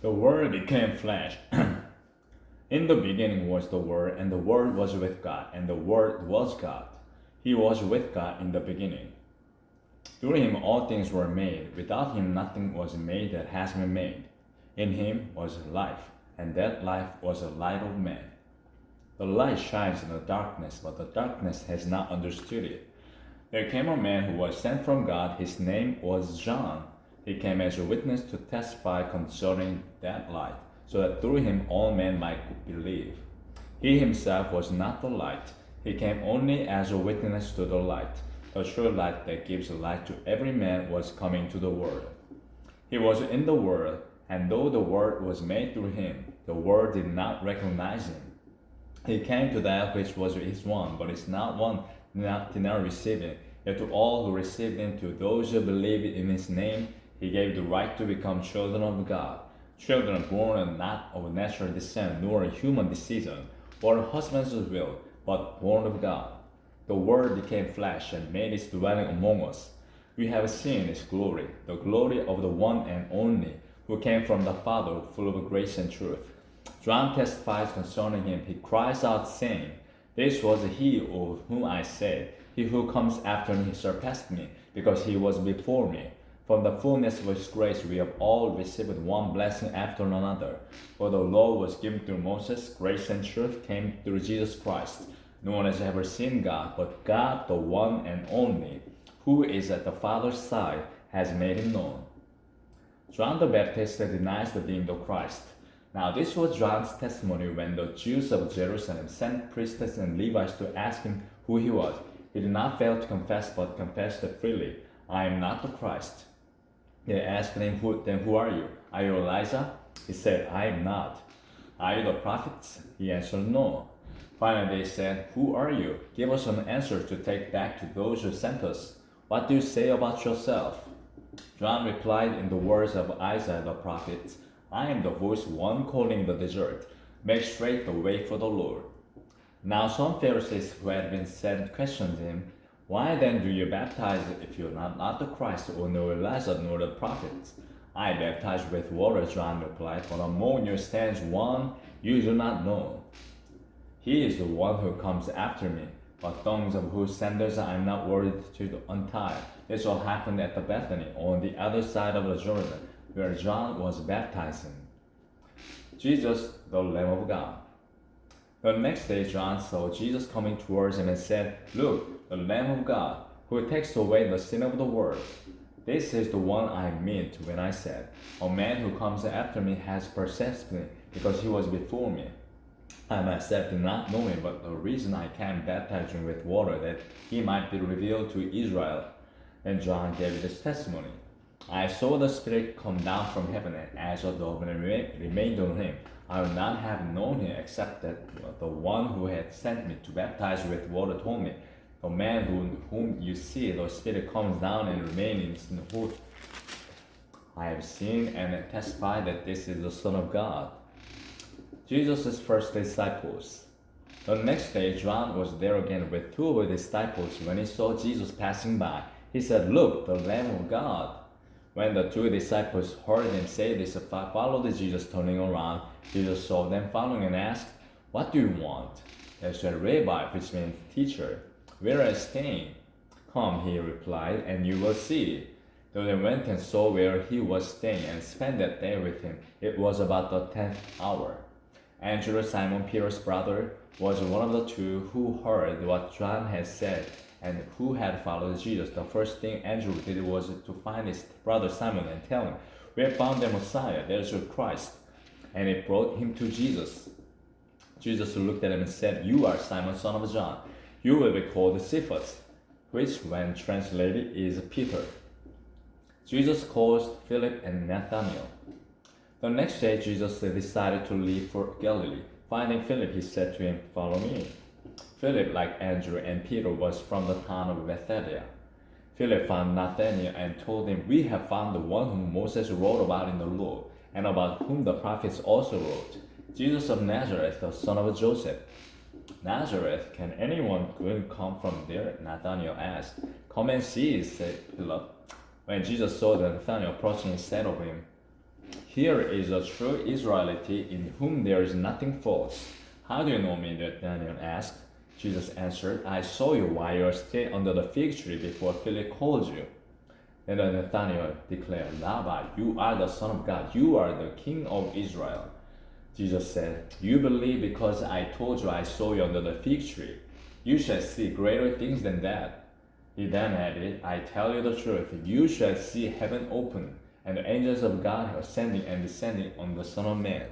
The Word became flesh. In the beginning was the Word, and the Word was with God, and the Word was God. He was with God in the beginning. Through him all things were made. Without him nothing was made that has been made. In him was life, and that life was the light of men. The light shines in the darkness, but the darkness has not understood it. There came a man who was sent from God. His name was John. He came as a witness to testify concerning that light, so that through him all men might believe. He himself was not the light. He came only as a witness to the light. The true light that gives light to every man was coming to the world. He was in the world, and though the world was made through him, the world did not recognize him. He came to that which was his own, but his not one did not receive him. Yet to all who received him, to those who believed in his name, he gave the right to become children of God. Children born not of natural descent, nor human decision, or husband's will, but born of God. The Word became flesh and made his dwelling among us. We have seen his glory, the glory of the one and only, who came from the Father, full of grace and truth. John testifies concerning him. He cries out, saying, "This was he of whom I said, He who comes after me surpassed me, because he was before me." From the fullness of his grace we have all received one blessing after another. For the law was given through Moses, grace and truth came through Jesus Christ. No one has ever seen God, but God, the one and only, who is at the Father's side, has made him known. John the Baptist denies the being the Christ. Now this was John's testimony when the Jews of Jerusalem sent priests and Levites to ask him who he was. He did not fail to confess, but confessed freely, "I am not the Christ." They asked him, "Then who are you? Are you Elijah?" He said, "I am not." "Are you the prophets?" He answered, "No." Finally they said, "Who are you? Give us an answer to take back to those who sent us. What do you say about yourself?" John replied in the words of Isaiah the prophet, "I am the voice of one calling in the desert, make straight the way for the Lord." Now some Pharisees who had been sent questioned him, "Why then do you baptize if you are not the Christ, or no Elijah, nor the prophets?" "I baptize with water," John replied, "but among you stands one you do not know. He is the one who comes after me, the thongs of whose sandals I am not worthy to untie." This all happened at the Bethany, on the other side of the Jordan, where John was baptizing. Jesus, the Lamb of God. The next day John saw Jesus coming towards him and said, "Look, the Lamb of God, who takes away the sin of the world. This is the one I meant when I said, 'A man who comes after me has preceded me, because he was before me.' I myself did not know him, but the reason I came baptizing with water, that he might be revealed to Israel." Then John gave this testimony, "I saw the Spirit come down from heaven, and as a dove remained on him. I would not have known him except that the one who had sent me to baptize with water told me, 'The man whom you see, the Spirit comes down and remains in the hood.' I have seen and testify that this is the Son of God." Jesus' first disciples. The next day John was there again with two of his disciples. When he saw Jesus passing by, he said, "Look, the Lamb of God." When the two disciples heard him say this, followed Jesus. Turning around, Jesus saw them following and asked, "What do you want?" They said, "Rabbi," which means teacher, "where are you staying?" "Come," he replied, "and you will see." So they went and saw where he was staying and spent that day with him. It was about the 10th hour. Andrew, Simon Peter's brother, was one of the two who heard what John had said and who had followed Jesus. The first thing Andrew did was to find his brother Simon and tell him, "We have found the Messiah, that is the Christ." And he brought him to Jesus. Jesus looked at him and said, "You are Simon, son of John. You will be called Cephas," which when translated is Peter. Jesus calls Philip and Nathanael. The next day Jesus decided to leave for Galilee. Finding Philip, he said to him, "Follow me." Philip, like Andrew and Peter, was from the town of Bethsaida. Philip found Nathanael and told him, "We have found the one whom Moses wrote about in the law, and about whom the prophets also wrote, Jesus of Nazareth, the son of Joseph." "Nazareth, can anyone good come from there?" Nathanael asked. "Come and see," said Philip. When Jesus saw Nathanael approaching, he said of him, Here is a true Israelite in whom there is nothing false. How do you know me? Nathanael asked. Jesus answered, I saw you while you were still under the fig tree before Philip called you. And then Nathanael declared, Rabbi, you are the Son of God. You are the King of Israel. Jesus said, You believe because I told you I saw you under the fig tree. You shall see greater things than that. He then added, I tell you the truth, you shall see heaven open, and the angels of God ascending and descending on the Son of Man.